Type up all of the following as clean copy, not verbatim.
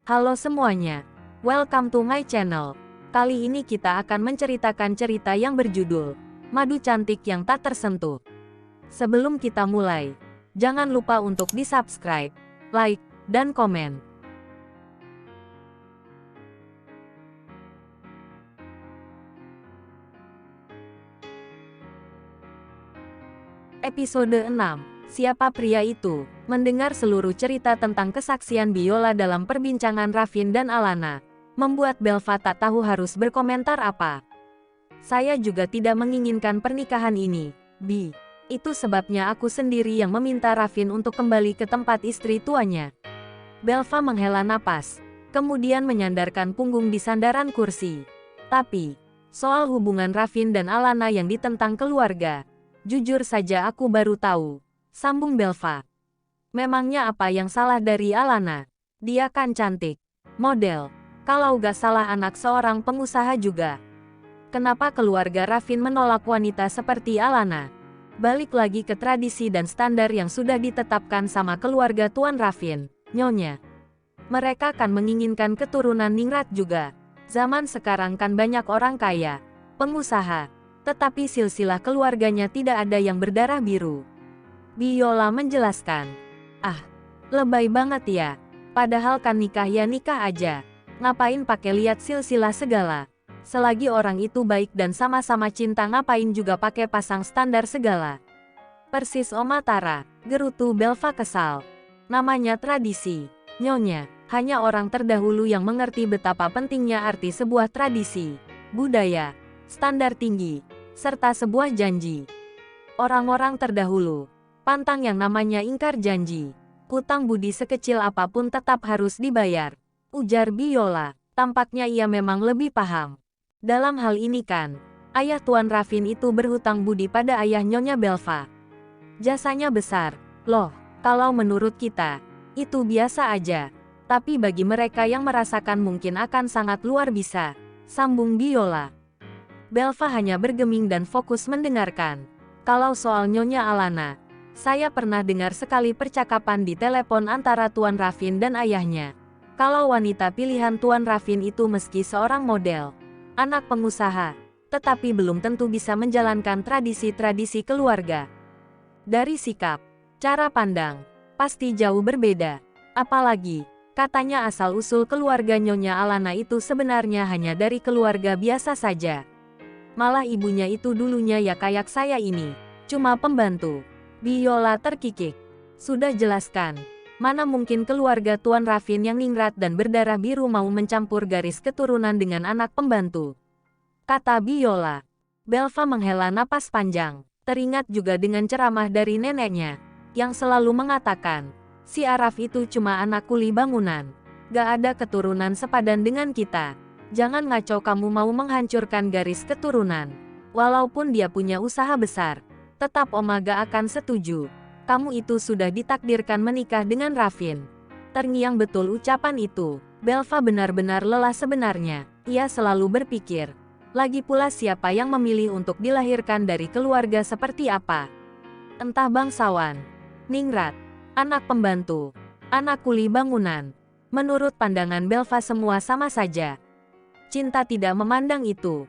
Halo semuanya, welcome to my channel. Kali ini kita akan menceritakan cerita yang berjudul Madu Cantik yang Tak Tersentuh. Sebelum kita mulai, jangan lupa untuk di-subscribe, like, dan komen. Episode 6. Siapa pria itu? Mendengar seluruh cerita tentang kesaksian Biola dalam perbincangan Raffin dan Alana, membuat Belva tak tahu harus berkomentar apa. Saya juga tidak menginginkan pernikahan ini, Bi. Itu sebabnya aku sendiri yang meminta Raffin untuk kembali ke tempat istri tuanya. Belva menghela napas, kemudian menyandarkan punggung di sandaran kursi. Tapi, soal hubungan Raffin dan Alana yang ditentang keluarga, jujur saja aku baru tahu, sambung Belva. Memangnya apa yang salah dari Alana? Dia kan cantik, model, kalau gak salah anak seorang pengusaha juga. Kenapa keluarga Raffin menolak wanita seperti Alana? Balik lagi ke tradisi dan standar yang sudah ditetapkan sama keluarga Tuan Raffin, Nyonya. Mereka kan menginginkan keturunan ningrat juga. Zaman sekarang kan banyak orang kaya, pengusaha, tetapi silsilah keluarganya tidak ada yang berdarah biru. Biola menjelaskan. Ah, lebay banget ya. Padahal kan nikah ya nikah aja. Ngapain pakai lihat silsilah segala? Selagi orang itu baik dan sama-sama cinta ngapain juga pakai pasang standar segala. Persis Oma Tara, gerutu Belva kesal. Namanya tradisi, Nyonya. Hanya orang terdahulu yang mengerti betapa pentingnya arti sebuah tradisi, budaya, standar tinggi, serta sebuah janji. Orang-orang terdahulu pantang yang namanya ingkar janji. Hutang budi sekecil apapun tetap harus dibayar, ujar Biola. Tampaknya ia memang lebih paham. Dalam hal ini kan, ayah Tuan Raffin itu berhutang budi pada ayah Nyonya Belva. Jasanya besar. Loh, kalau menurut kita, itu biasa aja. Tapi bagi mereka yang merasakan mungkin akan sangat luar biasa, sambung Biola. Belva hanya bergeming dan fokus mendengarkan. Kalau soal Nyonya Alana, saya pernah dengar sekali percakapan di telepon antara Tuan Raffin dan ayahnya. Kalau wanita pilihan Tuan Raffin itu meski seorang model, anak pengusaha, tetapi belum tentu bisa menjalankan tradisi-tradisi keluarga. Dari sikap, cara pandang, pasti jauh berbeda. Apalagi, katanya asal-usul keluarga Nyonya Alana itu sebenarnya hanya dari keluarga biasa saja. Malah ibunya itu dulunya ya kayak saya ini, cuma pembantu. Biola terkikik. Sudah jelaskan, mana mungkin keluarga Tuan Raffin yang ningrat dan berdarah biru mau mencampur garis keturunan dengan anak pembantu, kata Biola. Belva menghela napas panjang, teringat juga dengan ceramah dari neneknya, yang selalu mengatakan, si Araf itu cuma anak kuli bangunan, gak ada keturunan sepadan dengan kita. Jangan ngaco kamu mau menghancurkan garis keturunan. Walaupun dia punya usaha besar, tetap Oma gak akan setuju. Kamu itu sudah ditakdirkan menikah dengan Raffin. Terngiang betul ucapan itu. Belva benar-benar lelah sebenarnya. Ia selalu berpikir, lagi pula siapa yang memilih untuk dilahirkan dari keluarga seperti apa? Entah bangsawan, ningrat, anak pembantu, anak kuli bangunan. Menurut pandangan Belva semua sama saja. Cinta tidak memandang itu.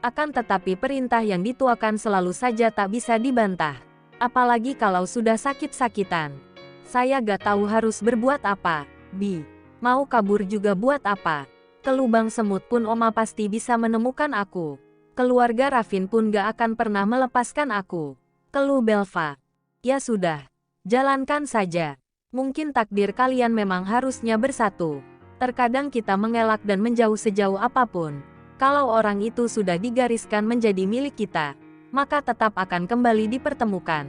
Akan tetapi perintah yang dituakan selalu saja tak bisa dibantah. Apalagi kalau sudah sakit-sakitan. Saya gak tahu harus berbuat apa, Bi. Mau kabur juga buat apa? Ke lubang semut pun Oma pasti bisa menemukan aku. Keluarga Raffin pun gak akan pernah melepaskan aku, keluh Belva. Ya sudah, jalankan saja. Mungkin takdir kalian memang harusnya bersatu. Terkadang kita mengelak dan menjauh sejauh apapun. Kalau orang itu sudah digariskan menjadi milik kita, maka tetap akan kembali dipertemukan.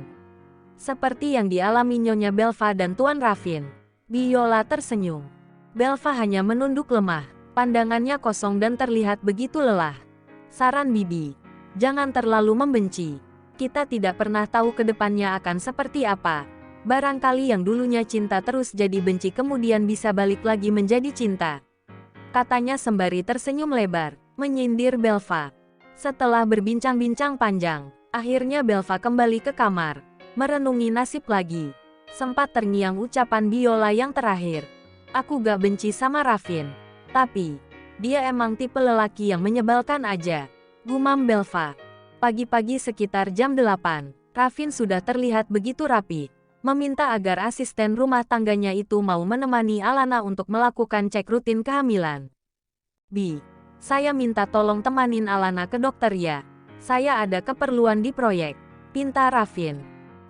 Seperti yang dialami Nyonya Belva dan Tuan Raffin. Biola tersenyum. Belva hanya menunduk lemah, pandangannya kosong dan terlihat begitu lelah. Saran Bibi, jangan terlalu membenci. Kita tidak pernah tahu ke depannya akan seperti apa. Barangkali yang dulunya cinta terus jadi benci kemudian bisa balik lagi menjadi cinta. Katanya sembari tersenyum lebar, menyindir Belva. Setelah berbincang-bincang panjang, akhirnya Belva kembali ke kamar, merenungi nasib lagi. Sempat terngiang ucapan Biola yang terakhir. Aku gak benci sama Raffin. Tapi, dia emang tipe lelaki yang menyebalkan aja. Gumam Belva. Pagi-pagi sekitar jam 8, Raffin sudah terlihat begitu rapi. Meminta agar asisten rumah tangganya itu mau menemani Alana untuk melakukan cek rutin kehamilan. Bi, saya minta tolong temanin Alana ke dokter ya. Saya ada keperluan di proyek. Pinta Raffin.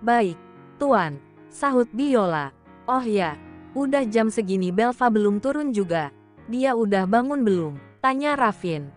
Baik, Tuan. Sahut Biola. Oh ya, udah jam segini Belva belum turun juga. Dia udah bangun belum? Tanya Raffin.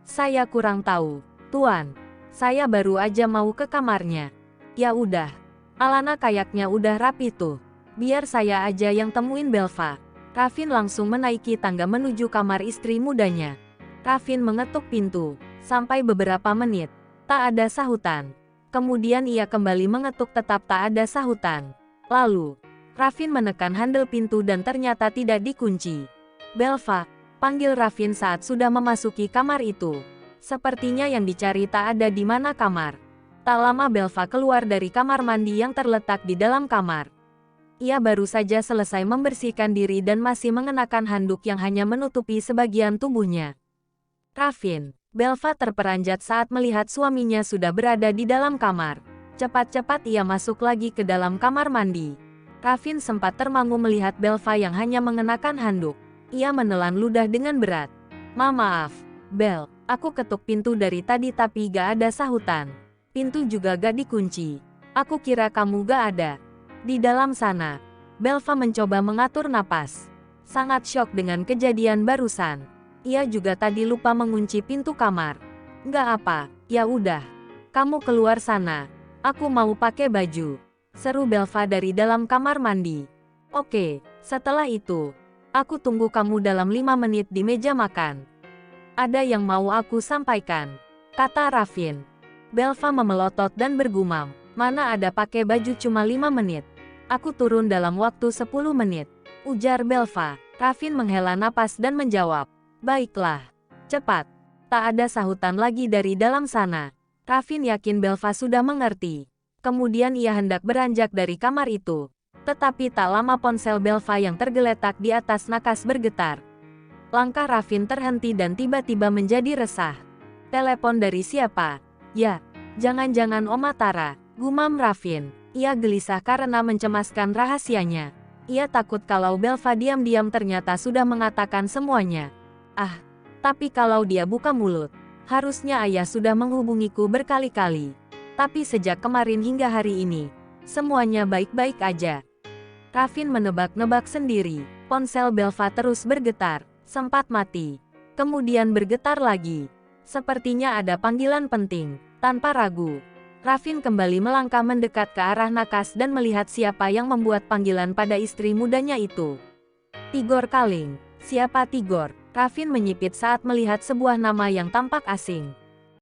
Saya kurang tahu, Tuan. Saya baru aja mau ke kamarnya. Ya udah. Alana kayaknya udah rapi tuh. Biar saya aja yang temuin Belva. Raffin langsung menaiki tangga menuju kamar istri mudanya. Raffin mengetuk pintu. Sampai beberapa menit. Tak ada sahutan. Kemudian ia kembali mengetuk tetap tak ada sahutan. Lalu, Raffin menekan handle pintu dan ternyata tidak dikunci. Belva, panggil Raffin saat sudah memasuki kamar itu. Sepertinya yang dicari tak ada di mana kamar. Tak lama Belva keluar dari kamar mandi yang terletak di dalam kamar. Ia baru saja selesai membersihkan diri dan masih mengenakan handuk yang hanya menutupi sebagian tubuhnya. Raffin, Belva terperanjat saat melihat suaminya sudah berada di dalam kamar. Cepat-cepat ia masuk lagi ke dalam kamar mandi. Raffin sempat termangu melihat Belva yang hanya mengenakan handuk. Ia menelan ludah dengan berat. Maaf, Bel, aku ketuk pintu dari tadi tapi gak ada sahutan. Pintu juga gak dikunci. Aku kira kamu gak ada. Di dalam sana, Belva mencoba mengatur napas. Sangat syok dengan kejadian barusan. Ia juga tadi lupa mengunci pintu kamar. Gak apa, ya udah. Kamu keluar sana. Aku mau pakai baju. Seru Belva dari dalam kamar mandi. Oke, setelah itu, aku tunggu kamu dalam 5 menit di meja makan. Ada yang mau aku sampaikan, kata Raffin. Belva memelotot dan bergumam, mana ada pakai baju cuma 5 menit. Aku turun dalam waktu 10 menit. Ujar Belva. Raffin menghela napas dan menjawab. Baiklah. Cepat. Tak ada sahutan lagi dari dalam sana. Raffin yakin Belva sudah mengerti. Kemudian ia hendak beranjak dari kamar itu. Tetapi tak lama ponsel Belva yang tergeletak di atas nakas bergetar. Langkah Raffin terhenti dan tiba-tiba menjadi resah. Telepon dari siapa? Ya, jangan-jangan Oma Tara, gumam Raffin. Ia gelisah karena mencemaskan rahasianya. Ia takut kalau Belva diam-diam ternyata sudah mengatakan semuanya. Tapi kalau dia buka mulut, harusnya ayah sudah menghubungiku berkali-kali. Tapi sejak kemarin hingga hari ini, semuanya baik-baik aja. Raffin menebak-nebak sendiri. Ponsel Belva terus bergetar, sempat mati. Kemudian bergetar lagi. Sepertinya ada panggilan penting. Tanpa ragu, Raffin kembali melangkah mendekat ke arah nakas dan melihat siapa yang membuat panggilan pada istri mudanya itu. Tigor Kaling. Siapa Tigor? Raffin menyipit saat melihat sebuah nama yang tampak asing.